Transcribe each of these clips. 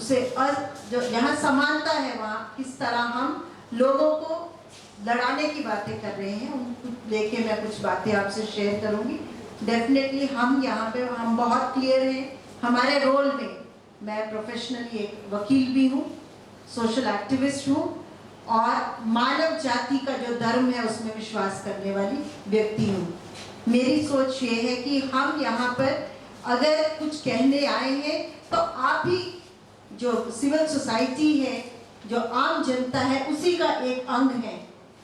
उसे जो जहाँ समानता है वहाँ किस तरह हम लोगों को लड़ाने की बातें कर रहे हैं, उनको लेके मैं कुछ बातें आपसे शेयर करूँगी। डेफिनेटली हम यहाँ पे हम बहुत क्लियर हैं हमारे रोल में। मैं प्रोफेशनली एक वकील भी हूँ, सोशल एक्टिविस्ट हूँ और मानव जाति का जो धर्म है उसमें विश्वास करने वाली व्यक्ति हूँ। मेरी सोच ये है कि हम यहाँ पर अगर कुछ कहने आए हैं तो आप ही जो सिविल सोसाइटी है, जो आम जनता है, उसी का एक अंग है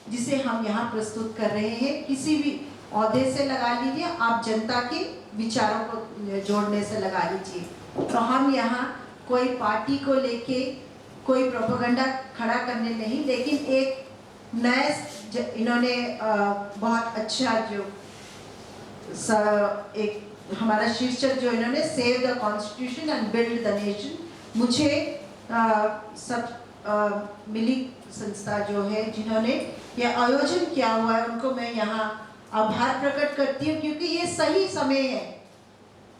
जिसे हम यहाँ प्रस्तुत कर रहे हैं। किसी भी ओहदे से लगा लीजिए, आप जनता के विचारों को जोड़ने से लगा लीजिए। तो हम यहाँ कोई पार्टी को लेके कोई प्रोपेगेंडा खड़ा करने नहीं, लेकिन एक नया इन्होंने बहुत अच्छा जो एक हमारा शीर्षक जो इन्होंने save the constitution and build the nation, मुझे सब मिली संस्था जो है जिन्होंने यह आयोजन किया हुआ है उनको मैं यहाँ आभार प्रकट करती हूँ, क्योंकि ये सही समय है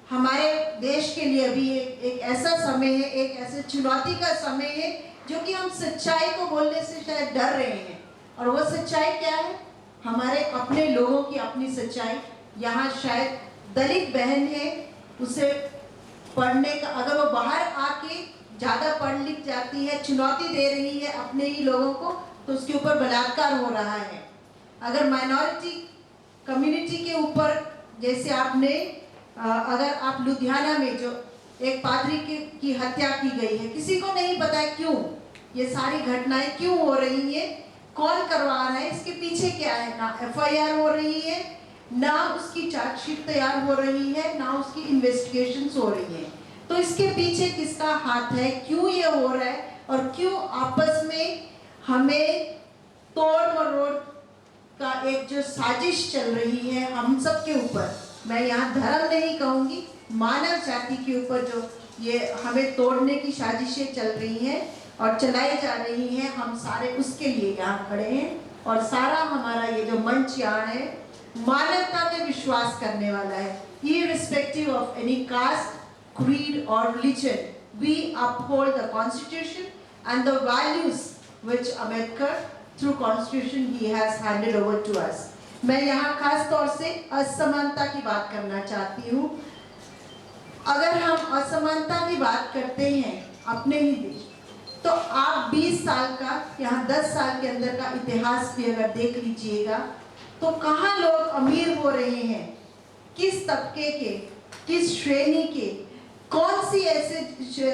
हमारे देश के लिए। अभी एक ऐसा समय है, एक ऐसे चुनौती का समय है जो कि हम सच्चाई को बोलने से शायद डर रहे हैं। और वो सच्चाई क्या है? हमारे अपने लोगों की अपनी सच्चाई। यहाँ शायद दलित बहन है, उसे पढ़ने का, अगर वो बाहर आके ज़्यादा पढ़ लिख जाती है, चुनौती दे रही है अपने ही लोगों को, तो उसके ऊपर बलात्कार हो रहा है। अगर माइनॉरिटी कम्युनिटी के ऊपर, जैसे आपने अगर आप लुधियाना में जो एक पादरी की हत्या की गई है, किसी को नहीं पता है क्यों ये सारी घटनाएं क्यों हो रही है, कौन करवा रहा है, इसके पीछे क्या है। ना एफआईआर हो रही है, ना उसकी चार्जशीट तैयार हो रही है, ना उसकी इन्वेस्टिगेशंस हो रही है। तो इसके पीछे किसका हाथ है, क्यों ये हो रहा है, और क्यों आपस में हमें तोड़ मरोड़ का एक जो साजिश चल रही है हम सब के ऊपर। मैं यहाँ धर्म नहीं कहूँगी, मानव जाति के ऊपर जो ये हमें तोड़ने की साजिशें चल रही हैं और चलाई जा रही हैं, हम सारे उसके लिए यहाँ खड़े हैं। और सारा हमारा ये जो मंच यहाँ है मानवता में विश्वास करने वाला है, irrespective of any caste, creed or religion. We uphold the constitution and the values which Ambedkar through constitution he has handed over to us. मैं यहाँ खास तौर से असमानता की बात करना चाहती हूँ। अगर हम असमानता की बात करते हैं अपने ही देश, तो आप 20 साल का, यहाँ 10 साल के अंदर का इतिहास भी अगर देख लीजिएगा, तो कहाँ लोग अमीर हो रहे हैं, किस तबके के, किस श्रेणी के, कौन सी ऐसे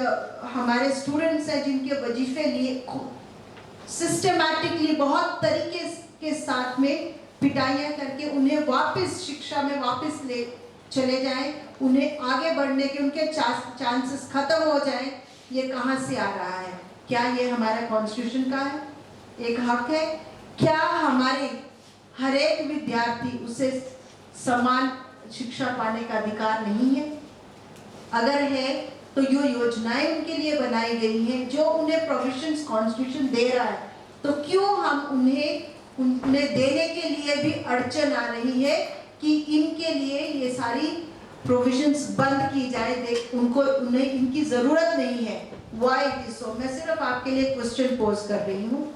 हमारे स्टूडेंट्स हैं जिनके वजीफे लिए सिस्टमैटिकली बहुत तरीके के साथ में पिटाइयाँ करके उन्हें वापस शिक्षा में वापस ले चले जाएं, उन्हें आगे बढ़ने के उनके चांसेस खत्म हो जाएं। ये कहाँ से आ रहा है? क्या ये हमारे कॉन्स्टिट्यूशन का है, एक हक है? क्या हमारे हर एक विद्यार्थी उसे समान शिक्षा पाने का अधिकार नहीं है? अगर है तो जो योजनाएं उनके लिए बनाई गई हैं, जो उन्हें प्रोविजंस कॉन्स्टिट्यूशन दे रहा है, तो क्यों हम उन्हें देने के लिए भी अड़चन आ रही है कि इनके लिए ये सारी प्रोविजंस बंद की जाए, उन्हें इनकी ज़रूरत नहीं है। Why it is so? मैं सिर्फ आपके लिए क्वेश्चन पोज कर रही हूँ।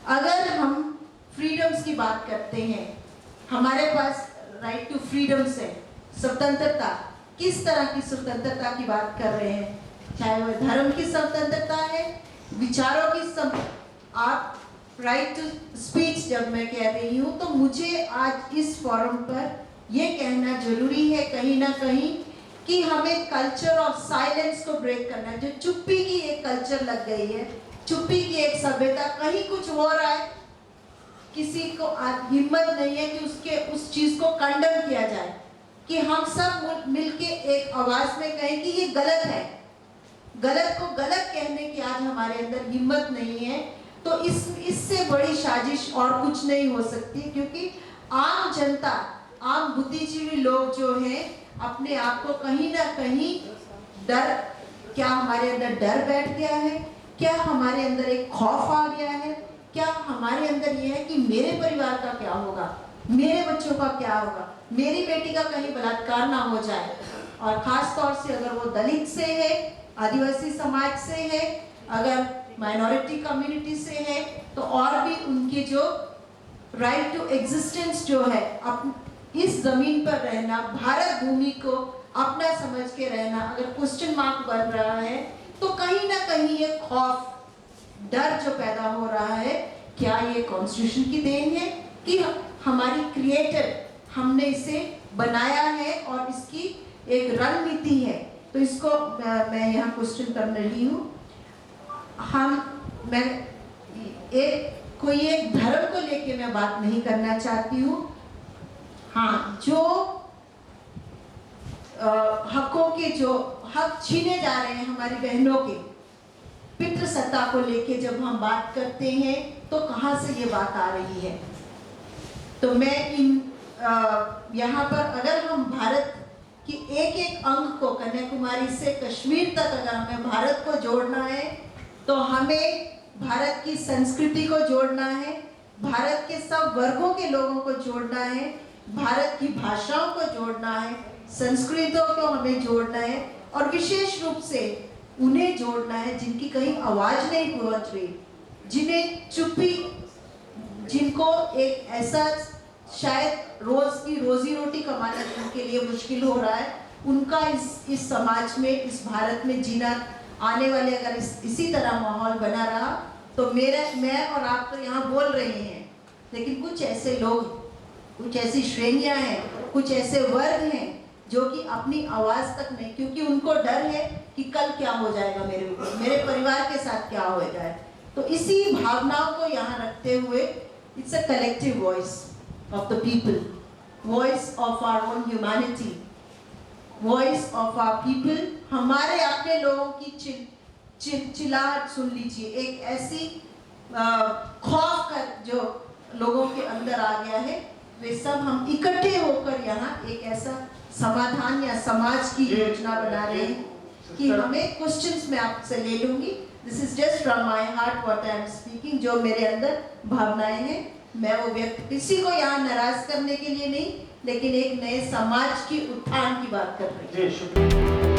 अगर हम फ्रीडम्स की बात करते हैं, हमारे पास राइट टू फ्रीडम्स है, स्वतंत्रता, किस तरह की स्वतंत्रता की बात कर रहे हैं? चाहे वह धर्म की स्वतंत्रता है, विचारों की आप राइट टू स्पीच जब मैं कह रही हूँ, तो मुझे आज इस फोरम पर यह कहना जरूरी है कहीं ना कहीं कि हमें कल्चर ऑफ साइलेंस को ब्रेक करना है। जो चुप्पी की एक कल्चर लग गई है, चुप्पी की एक सभ्यता, कहीं कुछ हो रहा है, किसी को हिम्मत नहीं है कि उस चीज को कंडम किया जाए, कि हम सब मिलके एक आवाज में कहें कि ये गलत है। गलत को गलत कहने की आज हमारे अंदर हिम्मत नहीं है। तो इससे बड़ी साजिश और कुछ नहीं हो सकती, क्योंकि आम जनता, आम बुद्धिजीवी लोग जो हैं, अपने आप को कहीं ना कहीं डर, क्या हमारे अंदर डर बैठ गया है? क्या हमारे अंदर एक खौफ आ गया है? क्या हमारे अंदर ये है कि मेरे परिवार का क्या होगा, मेरे बच्चों का क्या होगा, मेरी बेटी का कहीं बलात्कार ना हो जाए? और खास तौर से अगर वो दलित से है, आदिवासी समाज से है, अगर माइनॉरिटी कम्युनिटी से है तो और भी उनके जो राइट टू एग्जिस्टेंस जो है, इस जमीन पर रहना, भारत भूमि को अपना समझ के रहना, अगर क्वेश्चन मार्क बन रहा है तो कहीं ना कहीं ये खौफ, डर जो पैदा हो रहा है, क्या ये कॉन्स्टिट्यूशन की देन है कि हमारी क्रिएटर, हमने इसे बनाया है और इसकी एक रणनीति है। तो इसको मैं यहाँ क्वेश्चन कर रही हूँ। मैं कोई एक धर्म को लेके मैं बात नहीं करना चाहती हूँ। हाँ, जो हकों के जो हक छीने जा रहे हैं हमारी बहनों के, पितृसत्ता को लेके जब हम बात करते हैं तो कहाँ से ये बात आ रही है। तो मैं यहाँ पर अगर हम भारत की एक एक अंग को, कन्याकुमारी से कश्मीर तक अगर हमें भारत को जोड़ना है तो हमें भारत की संस्कृति को जोड़ना है, भारत के सब वर्गों के लोगों को जोड़ना है, भारत की भाषाओं को जोड़ना है, संस्कृतों को हमें जोड़ना है और विशेष रूप से उन्हें जोड़ना है जिनकी कहीं आवाज नहीं पहुंच रही, जिन्हें चुप्पी, जिनको एक ऐसा शायद रोज की रोजी रोटी कमाना जिनके लिए मुश्किल हो रहा है, उनका इस समाज में, इस भारत में जीना आने वाले अगर इसी तरह माहौल बना रहा तो मैं और आप तो यहाँ बोल रहे हैं, लेकिन कुछ ऐसे लोग, कुछ ऐसी श्रेणियां हैं, कुछ ऐसे वर्ग हैं जो कि अपनी आवाज तक नहीं, क्योंकि उनको डर है कि कल क्या हो जाएगा मेरे ऊपर, मेरे परिवार के साथ क्या हो जाए। तो इसी भावनाओं को यहाँ रखते हुए it's a collective voice of the people, voice of our own humanity, voice of our people. हमारे अपने लोगों की चिल्लाहट सुन लीजिए, एक ऐसी खौफ का जो लोगों के अंदर आ गया है, वे सब हम इकट्ठे होकर यहाँ एक ऐसा समाधान या समाज की योजना बना रहे हैं कि हमें क्वेश्चंस मैं आपसे ले लूंगी। This is just from my heart what I am speaking, जो मेरे अंदर भावनाएं हैं, मैं वो व्यक्त किसी को यहाँ नाराज करने के लिए नहीं, लेकिन एक नए समाज की उत्थान की बात कर रही हूँ।